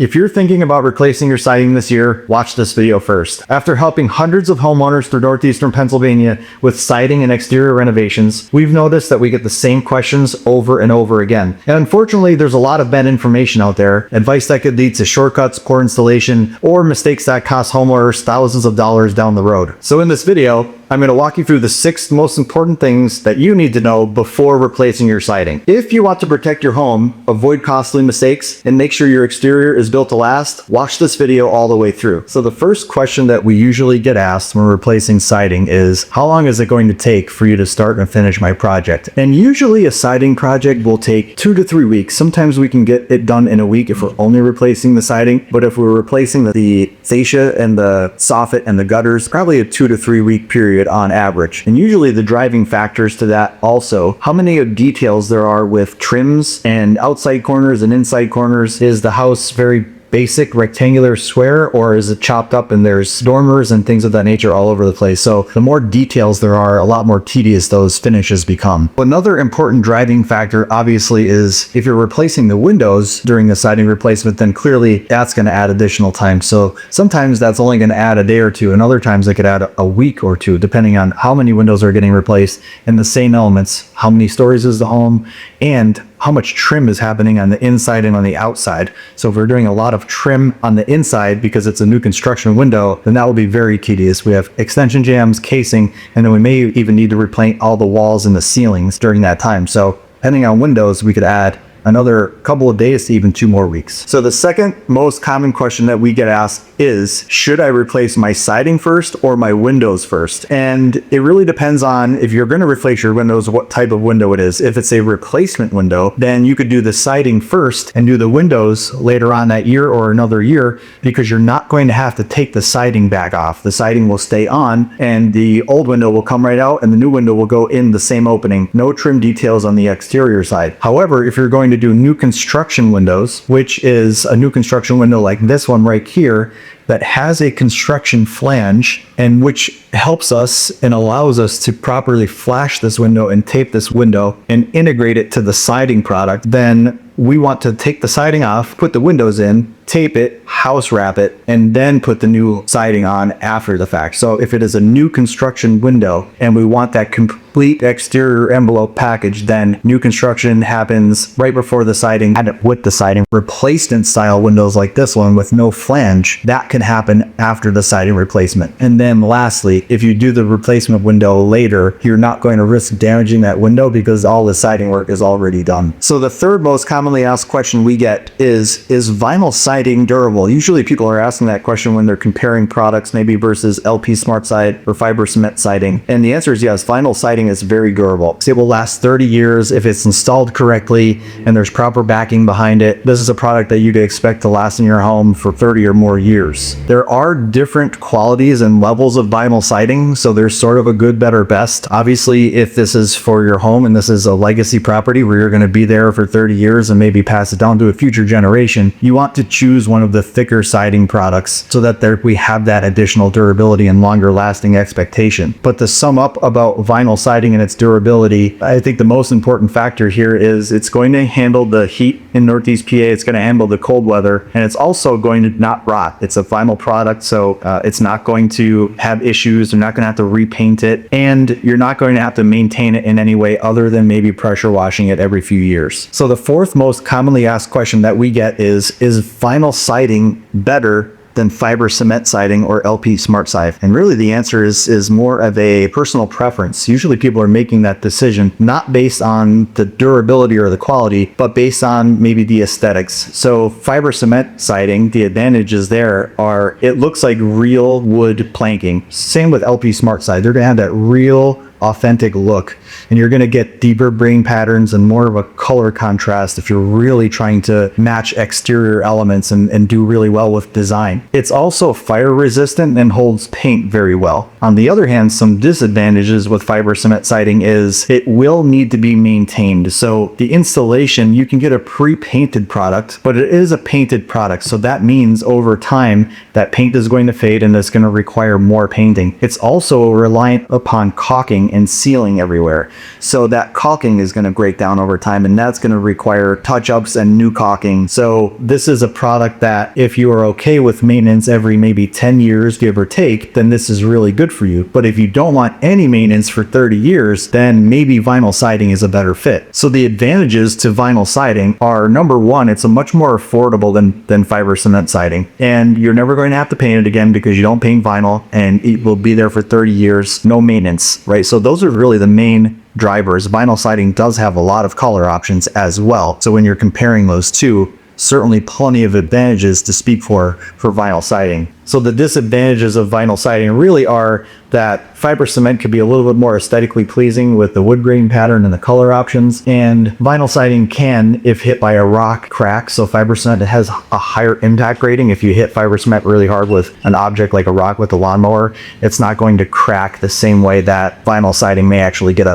If you're thinking about replacing your siding this year, watch this video first. After helping hundreds of homeowners through Northeastern Pennsylvania with siding and exterior renovations, we've noticed that we get the same questions over and over again. And unfortunately, there's a lot of bad information out there, advice that could lead to shortcuts, poor installation, or mistakes that cost homeowners thousands of dollars down the road. So in this video, I'm going to walk you through the 6 most important things that you need to know before replacing your siding. If you want to protect your home, avoid costly mistakes, and make sure your exterior is built to last, watch this video all the way through. So the first question that we usually get asked when replacing siding is, how long is it going to take for you to start and finish my project? And usually a siding project will take 2 to 3 weeks. Sometimes we can get it done in a week if we're only replacing the siding, but if we're replacing the fascia and the soffit and the gutters, probably a 2 to 3 week period on average. And usually the driving factors to that also, how many details there are with trims and outside corners and inside corners. Is the house very basic rectangular square, or is it chopped up and there's dormers and things of that nature all over the place? So the more details there are, a lot more tedious those finishes become. Another important driving factor obviously is if you're replacing the windows during the siding replacement, then clearly that's going to add additional time. So sometimes that's only going to add a day or two, and other times it could add a week or two, depending on how many windows are getting replaced and the same elements, how many stories is the home, and how much trim is happening on the inside and on the outside. So if we're doing a lot of trim on the inside because it's a new construction window, then that will be very tedious. We have extension jambs, casing, and then we may even need to repaint all the walls and the ceilings during that time. So depending on windows, we could add another couple of days to even 2 more weeks. So the second most common question that we get asked is, should I replace my siding first or my windows first? And it really depends on, if you're going to replace your windows, what type of window it is. If it's a replacement window, then you could do the siding first and do the windows later on that year or another year, because you're not going to have to take the siding back off. The siding will stay on and the old window will come right out and the new window will go in the same opening. No trim details on the exterior side. However, if you're going to do new construction windows, which is a new construction window like this one right here, that has a construction flange, and which helps us and allows us to properly flash this window and tape this window and integrate it to the siding product, then we want to take the siding off, put the windows in, tape it, house wrap it, and then put the new siding on after the fact. So if it is a new construction window and we want that complete exterior envelope package, then new construction happens right before the siding and with the siding. Replacement style windows like this one with no flange, that can happen after the siding replacement. And then lastly, if you do the replacement window later, you're not going to risk damaging that window because all the siding work is already done. So the third most commonly asked question we get is vinyl siding durable? Usually people are asking that question when they're comparing products, maybe versus LP Smart Side or fiber cement siding. And the answer is yes, vinyl siding is very durable. It will last 30 years if it's installed correctly and there's proper backing behind it. This is a product that you could expect to last in your home for 30 or more years. There are different qualities and levels of vinyl siding, so there's sort of a good, better, best. Obviously, if this is for your home and this is a legacy property where you're going to be there for 30 years and maybe pass it down to a future generation, you want to choose one of the thicker siding products so that we have that additional durability and longer lasting expectation. But to sum up about vinyl siding and its durability, I think the most important factor here is it's going to handle the heat in Northeast PA, it's going to handle the cold weather, and it's also going to not rot. It's a vinyl product, so it's not going to have issues. You're not going to have to repaint it, and you're not going to have to maintain it in any way other than maybe pressure washing it every few years. So the fourth most commonly asked question that we get is vinyl siding better than fiber cement siding or LP Smart Side? And really the answer is more of a personal preference. Usually people are making that decision not based on the durability or the quality, but based on maybe the aesthetics. So fiber cement siding, the advantages there are it looks like real wood planking. Same with LP Smart Side. They're going to have that real authentic look, and you're going to get deeper brain patterns and more of a color contrast if you're really trying to match exterior elements and do really well with design. It's also fire resistant and holds paint very well. On the other hand, some disadvantages with fiber cement siding is it will need to be maintained. So the installation, you can get a pre-painted product, but it is a painted product, so that means over time that paint is going to fade and it's going to require more painting. It's also reliant upon caulking caulking and sealing everywhere. So that caulking is going to break down over time, and that's going to require touch-ups and new caulking. So this is a product that if you are okay with maintenance every maybe 10 years, give or take, then this is really good for you. But if you don't want any maintenance for 30 years, then maybe vinyl siding is a better fit. So the advantages to vinyl siding are, number one, it's a much more affordable than fiber cement siding. And you're never going to have to paint it again because you don't paint vinyl, and it will be there for 30 years, no maintenance, right? So those are really the main drivers. Vinyl siding does have a lot of color options as well. So when you're comparing those two, certainly plenty of advantages to speak for vinyl siding. So the disadvantages of vinyl siding really are that fiber cement could be a little bit more aesthetically pleasing with the wood grain pattern and the color options, and vinyl siding can, if hit by a rock, crack. So fiber cement has a higher impact rating. If you hit fiber cement really hard with an object like a rock with a lawnmower, it's not going to crack the same way that vinyl siding may actually get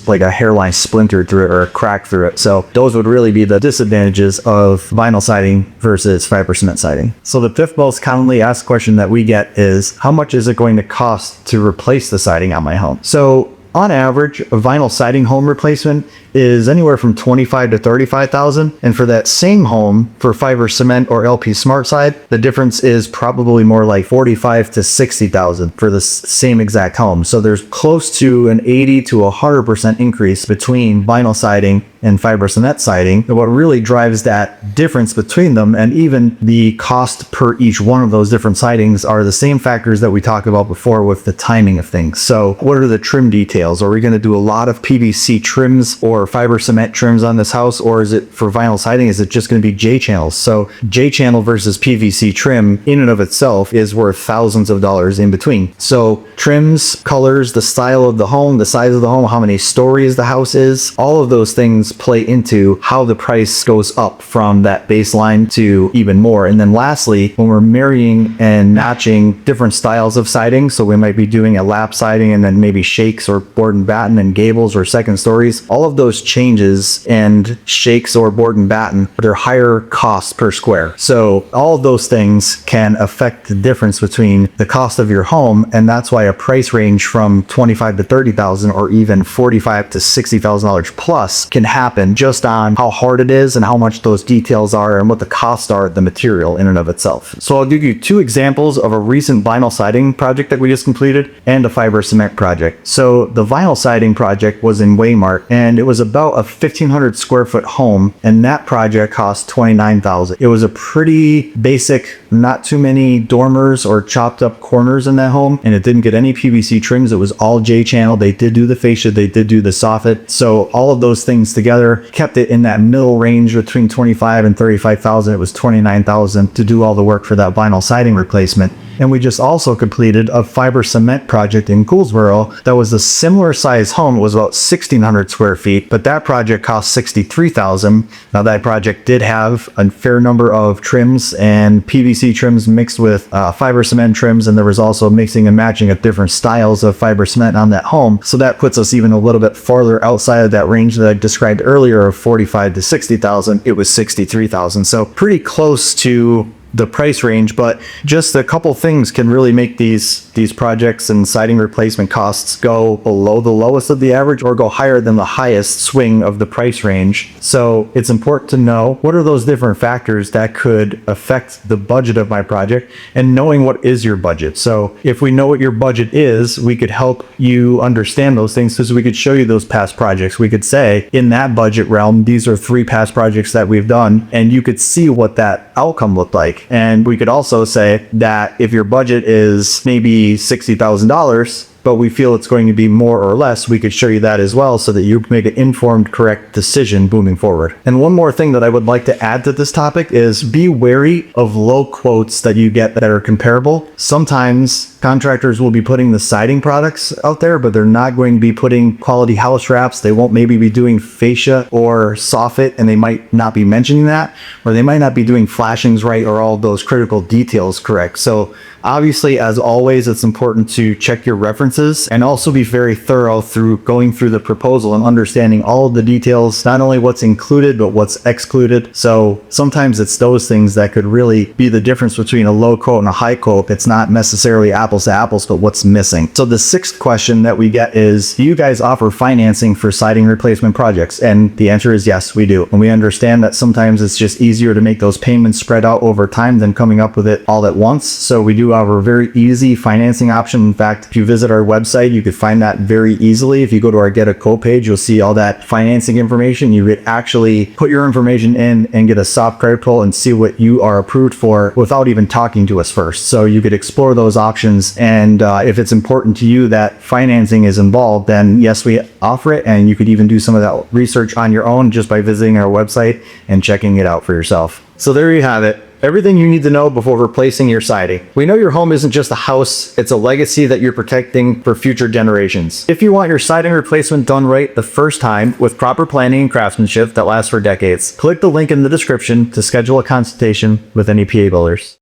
like a hairline splintered through it or a crack through it. So those would really be the disadvantages of vinyl siding versus fiber cement siding. So the fifth most commonly asked question that we get is, how much is it going to cost to replace the siding on my home? So on average, a vinyl siding home replacement is anywhere from $25,000 to $35,000, and for that same home, for fiber cement or LP Smart Side, the difference is probably more like $45,000 to $60,000 for the same exact home. So there's close to an 80 to 100% increase between vinyl siding and fiber cement siding. And what really drives that difference between them, and even the cost per each one of those different sidings, are the same factors that we talked about before with the timing of things. So what are the trim details? Are we going to do a lot of PVC trims or fiber cement trims on this house, or is it, for vinyl siding, is it just going to be J channels? So J channel versus PVC trim in and of itself is worth thousands of dollars in between. So trims, colors, the style of the home, the size of the home, how many stories the house is, all of those things play into how the price goes up from that baseline to even more. And then lastly, when we're marrying and matching different styles of siding, so we might be doing a lap siding and then maybe shakes or board and batten and gables or second stories, all of those changes and shakes or board and batten, they're higher cost per square. So all of those things can affect the difference between the cost of your home, and that's why a price range from $25,000 to $30,000 or even $45,000 to $60,000 plus can happen just on how hard it is and how much those details are and what the costs are of the material in and of itself. So I'll give you two examples of a recent vinyl siding project that we just completed and a fiber cement project. So the vinyl siding project was in Waymart, and it was about a 1,500 square foot home, and that project cost $29,000. It was a pretty basic, not too many dormers or chopped up corners in that home, and it didn't get any PVC trims. It was all J channel. They did do the fascia, they did do the soffit. So all of those things together kept it in that middle range between $25,000 and $35,000. It was $29,000 to do all the work for that vinyl siding replacement. And we just also completed a fiber cement project in Gouldsboro that was a similar size home. It was about 1,600 square feet, but that project cost $63,000. Now that project did have a fair number of trims and PVC trims mixed with fiber cement trims, and there was also mixing and matching of different styles of fiber cement on that home. So that puts us even a little bit farther outside of that range that I described earlier of $45,000 to $60,000. It was $63,000. So pretty close to the price range, but just a couple things can really make these projects and siding replacement costs go below the lowest of the average or go higher than the highest swing of the price range. So it's important to know what are those different factors that could affect the budget of my project, and knowing what is your budget. So if we know what your budget is, we could help you understand those things, because we could show you those past projects. We could say, in that budget realm, these are 3 past projects that we've done, and you could see what that outcome looked like. And we could also say that if your budget is maybe $60,000, but we feel it's going to be more or less, we could show you that as well, so that you make an informed, correct decision moving forward. And one more thing that I would like to add to this topic is be wary of low quotes that you get that are comparable. Sometimes contractors will be putting the siding products out there, but they're not going to be putting quality house wraps. They won't maybe be doing fascia or soffit, and they might not be mentioning that, or they might not be doing flashings right or all those critical details correct. So obviously, as always, it's important to check your reference differences, and also be very thorough through going through the proposal and understanding all of the details, not only what's included, but what's excluded. So sometimes it's those things that could really be the difference between a low quote and a high quote. It's not necessarily apples to apples, but what's missing. So the sixth question that we get is, do you guys offer financing for siding replacement projects? And the answer is yes, we do. And we understand that sometimes it's just easier to make those payments spread out over time than coming up with it all at once. So we do offer a very easy financing option. In fact, if you visit our website, you could find that very easily. If you go to our Get a Quote page, you'll see all that financing information. You could actually put your information in and get a soft credit pull and see what you are approved for without even talking to us first. So you could explore those options. And if it's important to you that financing is involved, then yes, we offer it. And you could even do some of that research on your own just by visiting our website and checking it out for yourself. So there you have it. Everything you need to know before replacing your siding. We know your home isn't just a house, it's a legacy that you're protecting for future generations. If you want your siding replacement done right the first time with proper planning and craftsmanship that lasts for decades, click the link in the description to schedule a consultation with NEPA Builders.